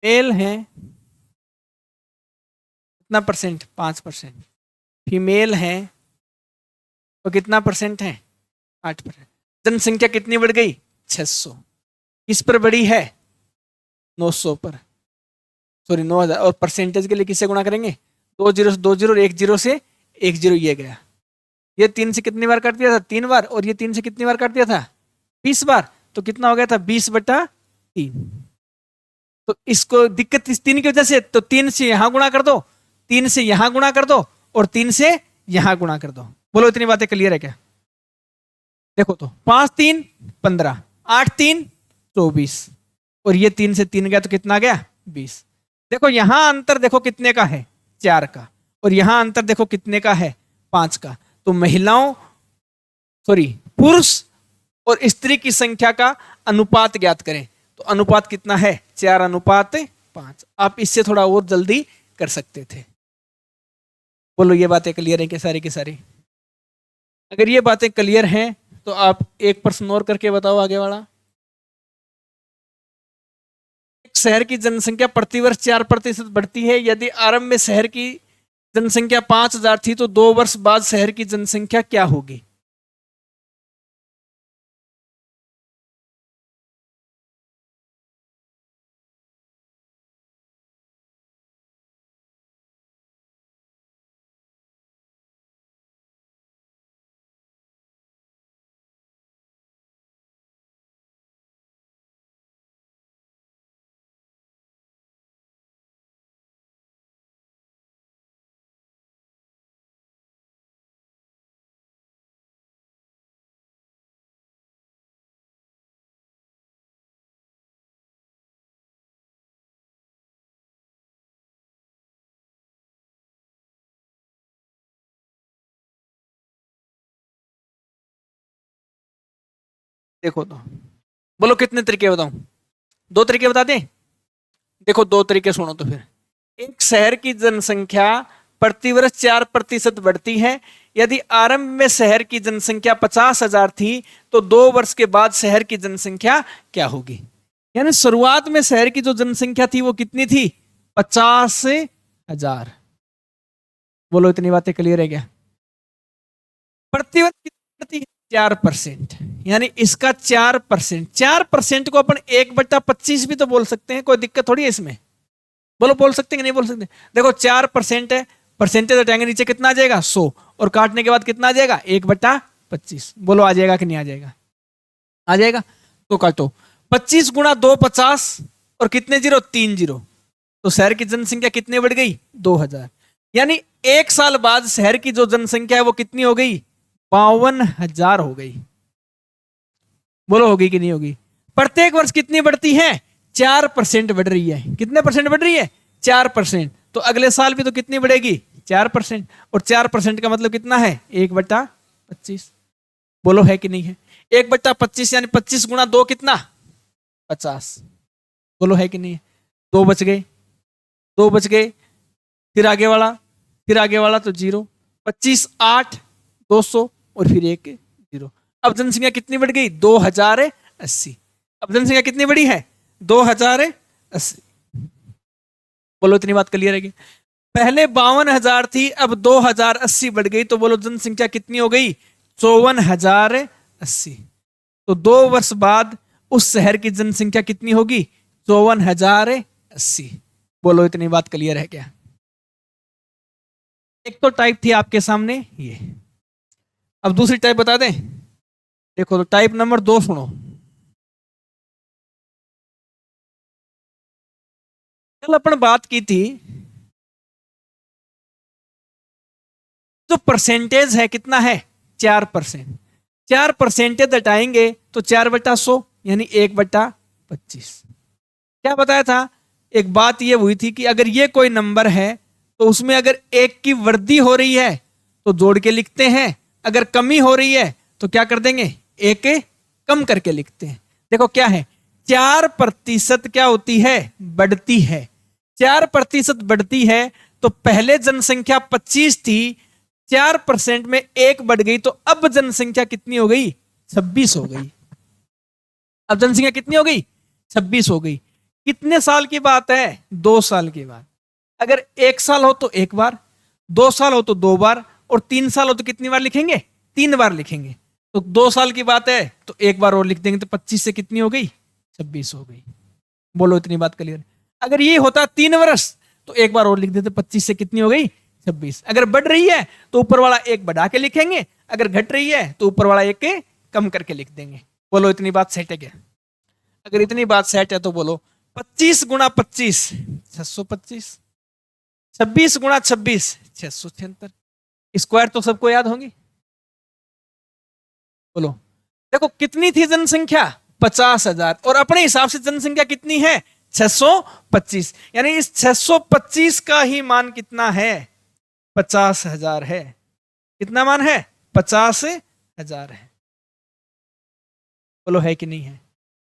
मेल है कितना परसेंट? 5%। फीमेल है तो कितना परसेंट है? 8%। जनसंख्या कितनी बढ़ गई? 600। किस पर बढ़ी है? 900 पर, सॉरी 9,000। और परसेंटेज के लिए किससे गुणा करेंगे? 2 जीरो से 2 जीरो, और 1 जीरो से 1 जीरो, ये गया। ये 3 से कितनी बार काट दिया था? 3 बार। और ये 3 से कितनी बार काट दिया था? 20 बार। तो कितना हो गया था? 20/3। तो इसको दिक्कत इस 3 की वजह से, तो 3 से यहां गुणा कर दो, 3 से यहां गुणा कर दो, और 3 से यहां गुणा कर दो। बोलो इतनी बातें क्लियर है क्या? देखो तो 5×3 = 15, 8×3 = 24, और ये 3 से 3 गया तो कितना गया? 20। देखो यहां अंतर देखो कितने का है? 4 का। और यहां अंतर देखो कितने का है? 5 का। तो महिलाओं, सॉरी, पुरुष और स्त्री की संख्या का अनुपात ज्ञात करें। तो अनुपात कितना है? 4:5। आप इससे थोड़ा और जल्दी कर सकते थे। बोलो ये बातें क्लियर है कि सारी की सारी? अगर ये बातें क्लियर हैं तो आप एक प्रश्न और करके बताओ आगे वाला। एक शहर की जनसंख्या प्रतिवर्ष 4% बढ़ती है। यदि आरंभ में शहर की जनसंख्या 5,000 थी तो 2 वर्ष बाद शहर की जनसंख्या क्या होगी? देखो तो, बोलो कितने तरीके बताऊं? 2 तरीके बता दें? देखो दो तरीके सुनो तो फिर। एक शहर की जनसंख्या प्रतिवर्ष 4% बढ़ती है। यदि आरंभ में शहर की जनसंख्या 50,000 थी तो 2 वर्ष के बाद शहर की जनसंख्या क्या होगी। यानी शुरुआत में शहर की जो जनसंख्या थी वो कितनी थी, 50,000। बोलो इतनी बातें क्लियर है क्या। प्रतिवर्ष कितनी बढ़ती है, 4%। यानी इसका 4%, 4% को अपन 1/25 भी तो बोल सकते हैं, कोई दिक्कत थोड़ी है इसमें। बोलो बोल सकते हैं कि नहीं बोल सकते। देखो 4% है, परसेंटेज हटाएंगे नीचे कितना आ जाएगा, 100, और काटने के बाद कितना आ जाएगा, 1/25। बोलो आ जाएगा कि नहीं आ जाएगा, आ जाएगा। तो काटो, 25 गुणा 2 50, और कितने जीरो, 3 जीरो। तो शहर की जनसंख्या कितनी बढ़ गई, 2000। यानी 1 साल बाद शहर की जो जनसंख्या है वो कितनी हो गई, 52,000 हो गई। बोलो होगी कि नहीं होगी। प्रत्येक वर्ष कितनी बढ़ती है, 4% बढ़ रही है। कितने परसेंट बढ़ रही है, 4%। तो अगले साल भी तो कितनी बढ़ेगी, 4%। और 4% का मतलब कितना है, 1/25। बोलो है कि नहीं है। 1/25 यानी 25 गुणा 2 कितना, 50। बोलो है कि नहीं है। 2 बच गए, 2 बच गए, फिर आगे वाला, फिर आगे वाला तो 0। 25 8 200, और फिर एक 0। अब जनसंख्या कितनी बढ़ गई, 2080। अब जनसंख्या कितनी बढ़ी है, 2080। बोलो इतनी बात क्लियर है कि। पहले 52,000 थी, अब 2080 बढ़ गई, तो बोलो जनसंख्या कितनी हो गई, 54,080। तो 2 वर्ष बाद उस शहर की जनसंख्या कितनी होगी, 54,080। बोलो इतनी बात क्लियर है क्या। एक तो टाइप थी आपके सामने ये, अब दूसरी टाइप बता दें। देखो तो टाइप नंबर 2 सुनो। कल अपन बात की थी, जो परसेंटेज है कितना है, 4%। 4 परसेंटेज हटाएंगे तो 4/100 यानी 1/25। क्या बताया था, एक बात ये हुई थी कि अगर ये कोई नंबर है तो उसमें अगर एक की वृद्धि हो रही है तो जोड़ के लिखते हैं, अगर कमी हो रही है तो क्या कर देंगे, एक कम करके लिखते हैं। देखो क्या है, 4% क्या होती है, बढ़ती है। 4% बढ़ती है, तो पहले जनसंख्या 25 थी, 4% में एक बढ़ गई, तो अब जनसंख्या कितनी हो गई, 26 हो गई। अब जनसंख्या कितनी हो गई, 26 हो गई। कितने साल की बात है, 2 साल की बात। अगर 1 साल हो तो एक बार, 2 साल हो तो 2 बार, और 3 साल हो तो कितनी बार लिखेंगे, 3 बार लिखेंगे। तो 2 साल की बात है तो एक बार और लिख देंगे, तो 25 से कितनी हो गई, 26 हो गई। बोलो इतनी बात क्लियर। अगर ये होता 3 वर्ष तो एक बार और लिख देते, 25 से कितनी हो गई, 26। अगर बढ़ रही है तो ऊपर वाला एक बढ़ा के लिखेंगे, अगर घट रही है तो ऊपर वाला एक के कम करके लिख देंगे। बोलो इतनी बात सेट है क्या। अगर इतनी बात सेट है तो बोलो 25 गुणा 25 625, 26 गुणा 26 676। स्क्वायर तो सबको याद होंगी। बोलो, देखो कितनी थी जनसंख्या, 50,000, और अपने हिसाब से जनसंख्या कितनी है, 625। यानी इस 625 का ही मान कितना है, 50,000 है। कितना मान है, 50,000 है। बोलो है कि नहीं है।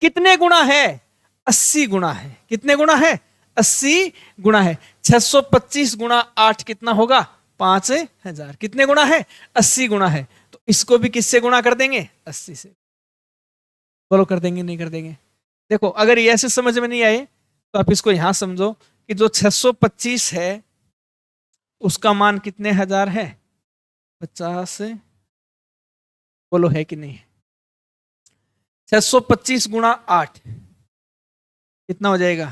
कितने गुना है, 80 गुना है। कितने गुना है, 80 गुना है। 625 गुना 8 कितना होगा, 5,000। कितने गुना है, 80 गुना है। तो इसको भी किससे गुना कर देंगे, 80 से। बोलो कर देंगे नहीं कर देंगे। देखो अगर ये ऐसे समझ में नहीं आए तो आप इसको यहां समझो कि जो 625 है उसका मान कितने हजार है, 50। बोलो है कि नहीं। 625 गुणा 8 कितना हो जाएगा,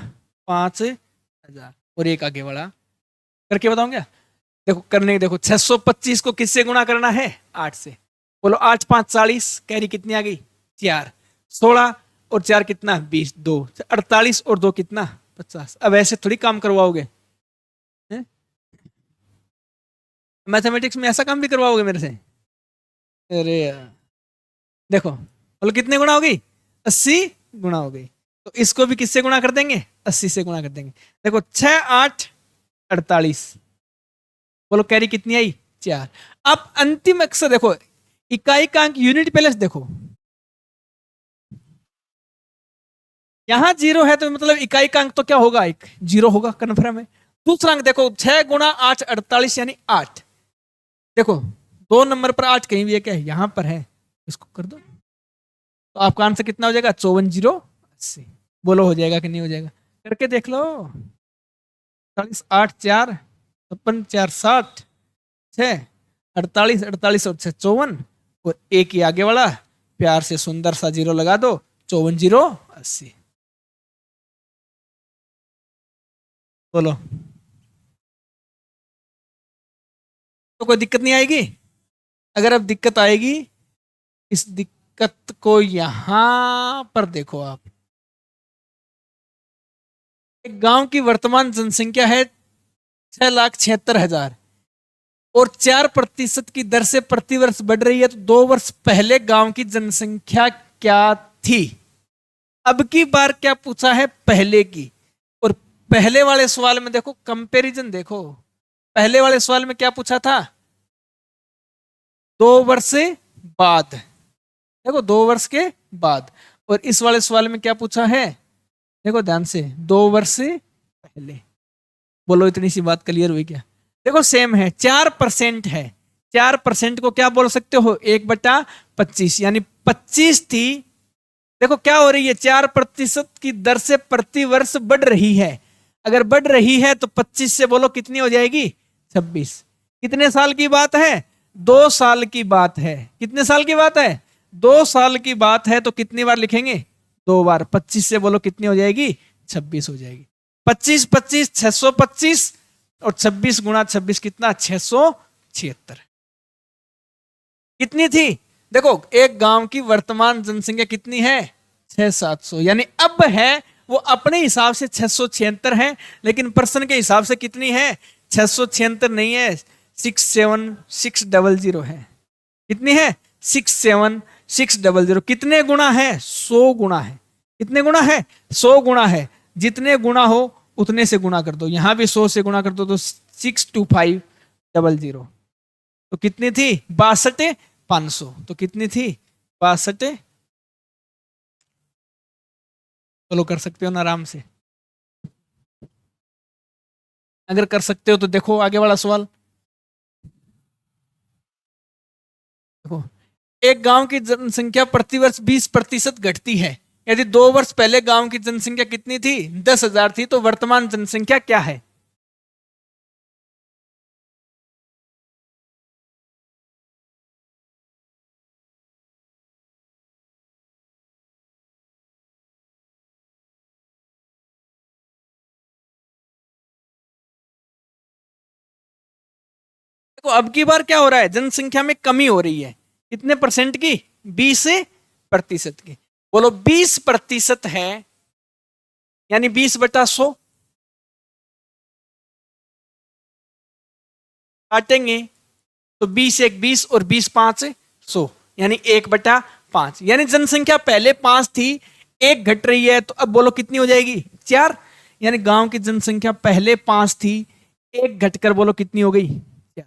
5,000, और एक आगे वाला करके बताऊं क्या। देखो करने, देखो 625 को किससे गुणा करना है, 8 से। बोलो 8 5 40, कैरी कितनी आ गई, 4। 16 और 4 कितना, 20, 2 48, और 2 कितना, 50। अब ऐसे थोड़ी काम करवाओगे, मैथमेटिक्स में ऐसा काम भी करवाओगे मेरे से। अरे यार, देखो बोलो कितने गुणा हो गई, 80 गुणा हो गई। तो इसको भी किससे गुणा कर देंगे, 80 से गुणा कर देंगे। देखो 6 8 48। बोलो कैरी कितनी आई, 4। अब अंतिम अक्षर देखो, इकाई का अंक यूनिट प्लेस देखो यहां 0 है तो मतलब इकाई का अंक तो क्या होगा, एक 0 होगा, कन्फर्म है। दूसरा अंक देखो 6 गुणा 8 48 यानी 8। देखो 2 नंबर पर 8 कहीं भी है क्या, यहां पर है, इसको कर दो तो आपका आंसर कितना हो जाएगा, 54,080। बोलो हो जाएगा कि नहीं हो जाएगा, करके देख लो। 48 8 4 56 4 60 6 48 48 और 6 54 और एक ही आगे वाला प्यार से सुंदर सा 0 लगा दो, 54,080। बोलो तो कोई दिक्कत नहीं आएगी। अगर अब दिक्कत आएगी, इस दिक्कत को यहां पर देखो आप। एक गांव की वर्तमान जनसंख्या है 6,76,000 और 4% की दर से प्रतिवर्ष बढ़ रही है, तो 2 वर्ष पहले गांव की जनसंख्या क्या थी। अब की बार क्या पूछा है, पहले की। और पहले वाले सवाल में देखो कंपैरिजन देखो, पहले वाले सवाल में क्या पूछा था, 2 वर्ष बाद, देखो 2 वर्ष के बाद। और इस वाले सवाल में क्या पूछा है, देखो ध्यान से, 2 वर्ष पहले। बोलो इतनी सी बात क्लियर हुई क्या। देखो सेम है, 4% है, 4% को क्या बोल सकते हो, 1/25 यानी 25 थी। देखो क्या हो रही है, 4% की दर से प्रति वर्ष बढ़ रही है। अगर बढ़ रही है तो 25 से बोलो कितनी हो जाएगी, 26। कितने साल की बात है, 2 साल की बात है। कितने साल की बात है, 2 साल की बात है, तो कितनी बार लिखेंगे, 2 बार। 25 से बोलो कितनी हो जाएगी, 26 हो जाएगी। 25 25 625 और 26 गुणा 26 कितना, 676। कितनी थी, देखो एक गांव की वर्तमान जनसंख्या कितनी है, 600-700, यानी अब है वो अपने हिसाब से 676 है, लेकिन प्रश्न के हिसाब से कितनी है, 676 नहीं है, 67600 है। कितनी है, 67600। कितने गुना है, 100 गुना है। कितने गुना है, 100 गुना है। जितने गुना हो उतने से गुना कर दो, यहां भी 100 से गुना कर दो तो 62500। तो कितनी थी, 62,500। तो कितनी थी, 62। चलो कर सकते हो ना आराम से, अगर कर सकते हो तो देखो आगे वाला सवाल। देखो एक गांव की जनसंख्या प्रतिवर्ष 20% घटती है। यदि 2 वर्ष पहले गांव की जनसंख्या कितनी थी, 10,000 थी, तो वर्तमान जनसंख्या क्या है। देखो अब की बार क्या हो रहा है, जनसंख्या में कमी हो रही है। कितने परसेंट की, 20% की। बोलो 20% है, यानी 20/100 काटेंगे तो 20 1 20 और 20 5 100, यानी 1/5। यानी जनसंख्या पहले 5 थी, 1 घट रही है, तो अब बोलो कितनी हो जाएगी, 4। यानी गांव की जनसंख्या पहले 5 थी, 1 घटकर बोलो कितनी हो गई, 4।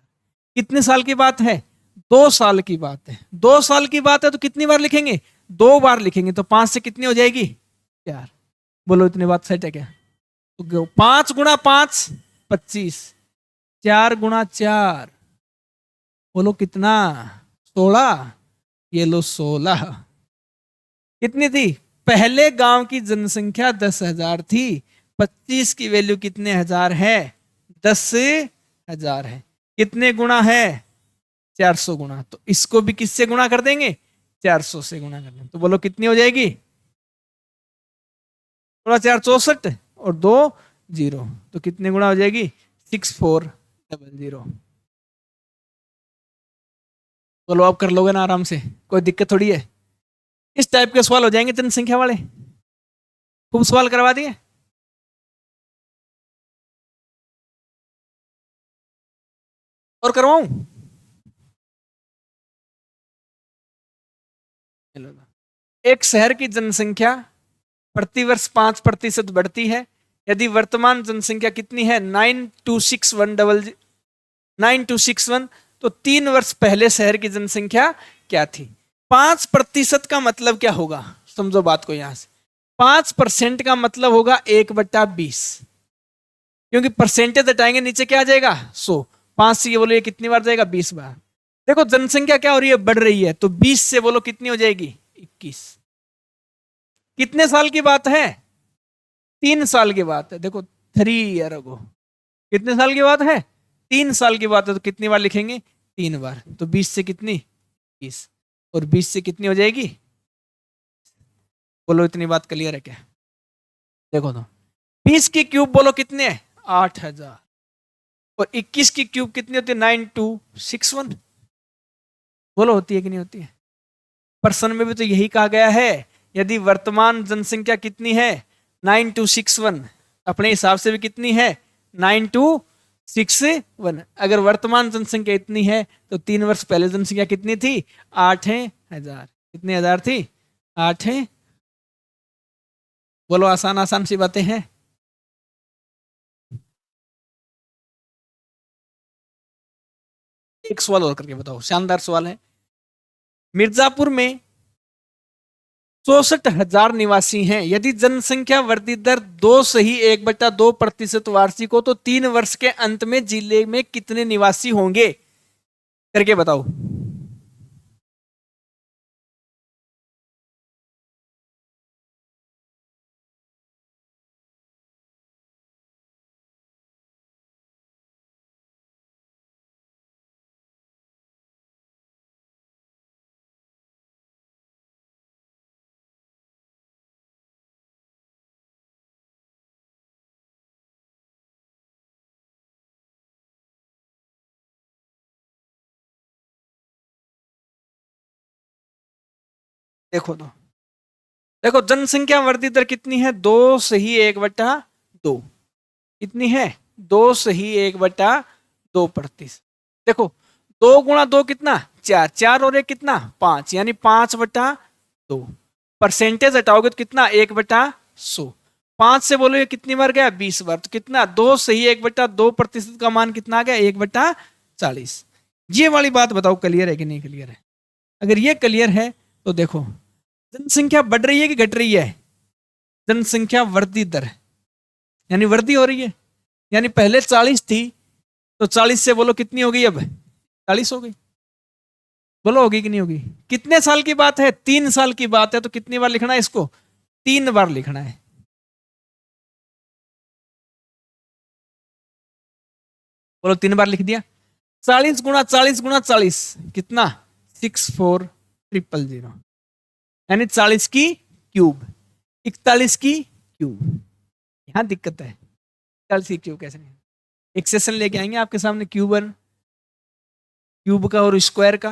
कितने साल की बात है, 2 साल की बात है। 2 साल की बात है तो कितनी बार लिखेंगे, 2 बार लिखेंगे, तो 5 से कितनी हो जाएगी, 4। बोलो इतनी बात सेट है क्या। तो 5 गुणा 5 25, 4 गुणा 4 बोलो कितना, 16। ये लो 16। कितनी थी, पहले गांव की जनसंख्या 10,000 थी, 25 की वैल्यू कितने हजार है, 10,000 है। कितने गुना है, 400 गुना। तो इसको भी किससे गुना कर देंगे, 400 से गुना कर देंगे, तो बोलो कितनी हो जाएगी, 4 64 और 2 0, तो कितने गुना हो जाएगी, 6400। बोलो आप कर लोगे ना आराम से, कोई दिक्कत थोड़ी है। इस टाइप के सवाल हो जाएंगे जनसंख्या वाले, खूब सवाल करवा दिए। और करवाऊं, एक शहर की जनसंख्या प्रतिवर्ष 5% बढ़ती है। यदि वर्तमान जनसंख्या कितनी है, 9261, तो 3 वर्ष पहले शहर की जनसंख्या क्या थी। 5% का मतलब क्या होगा, समझो बात को यहां से। 5% का मतलब होगा 1/20, क्योंकि परसेंटेज हटाएंगे नीचे क्या आ जाएगा 100। 5 से ये बोलो ये कितनी बार जाएगा 20 बार। देखो जनसंख्या क्या हो रही है बढ़ रही है, तो 20 से बोलो कितनी हो जाएगी 21। कितने साल की बात है 3 साल की बात है। देखो 3 ईयर अगो, कितने साल की बात है 3 साल की बात है, तो कितनी बार लिखेंगे 3 बार। तो 20 से कितनी 20, और 20 से कितनी हो जाएगी, बोलो इतनी बात क्लियर है क्या। देखो तो 20 की क्यूब बोलो कितने है 8000, और 21 की क्यूब कितनी होती है 9261। बोलो होती है कि नहीं होती है। प्रश्न में भी तो यही कहा गया है, यदि वर्तमान जनसंख्या कितनी है 9261, अपने हिसाब से भी कितनी है 9261। अगर वर्तमान जनसंख्या इतनी है तो 3 वर्ष पहले जनसंख्या कितनी थी 8000। कितनी हजार थी 8 है। बोलो आसान आसान सी बातें हैं। एक सवाल और करके बताओ, शानदार सवाल है। मिर्जापुर में 64,000 निवासी हैं, यदि जनसंख्या वृद्धि दर 2 से ही 1/2% वार्षिक हो तो 3 वर्ष के अंत में जिले में कितने निवासी होंगे, करके बताओ। देखो तो, देखो जनसंख्या वृद्धि दर कितनी है 2 से ही 1/2। कितनी है 2 से ही 1/2%। देखो 2 × 2 कितना 4, 4 और 1 कितना 5, यानी 5/2। परसेंटेज हटाओगे तो कितना 1/100। 5 से बोलो ये कितनी बार गया 20 बार, तो कितना 2 से ही 1/2% का मान कितना आ गया 1/40। ये वाली बात बताओ क्लियर है कि नहीं क्लियर है। अगर ये क्लियर है तो देखो जनसंख्या बढ़ रही है कि घट रही है, जनसंख्या वृद्धि दर यानी वृद्धि हो रही है, यानी पहले 40 थी तो 40 से बोलो कितनी हो गई अब 40 हो गई। बोलो होगी कि नहीं होगी। कितने साल की बात है 3 साल की बात है, तो कितनी बार लिखना है इसको 3 बार लिखना है। बोलो 3 बार लिख दिया। 40 × 40 × 40 कितना 64,000, यानी 40 की क्यूब 41 की क्यूब। यहां दिक्कत है 40 की क्यूब कैसे नहीं। एक सेशन लेके आएंगे आपके सामने क्यूबन क्यूब का और स्क्वायर का,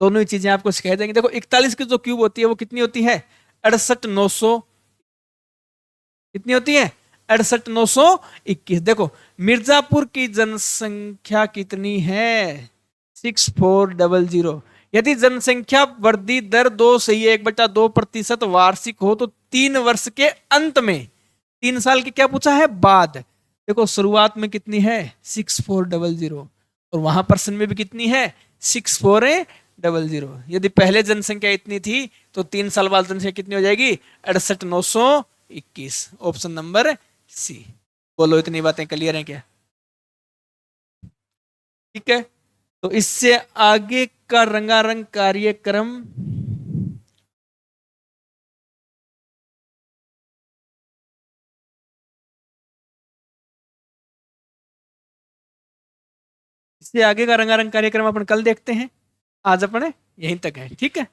दोनों ही चीजें आपको सिखाई देंगे। देखो 41 की जो क्यूब होती है वो कितनी होती है 68,900। कितनी होती है 68,921। देखो मिर्जापुर की जनसंख्या कितनी है 6400। यदि जनसंख्या वृद्धि दर 2 से ही 1/2% वार्षिक हो तो 3 वर्ष के अंत में, 3 साल की क्या पूछा है बाद, देखो शुरुआत में कितनी है 6400, और वहां प्रश्न में भी कितनी है 6400। यदि पहले जनसंख्या इतनी थी तो 3 साल बाद जनसंख्या कितनी हो जाएगी 68,921। Option number C. बोलो इतनी बातें क्लियर हैं क्या। ठीक है, तो इससे आगे का रंगारंग कार्यक्रम इससे आगे का रंगारंग कार्यक्रम अपन कल देखते हैं। आज अपने यहीं तक है, ठीक है।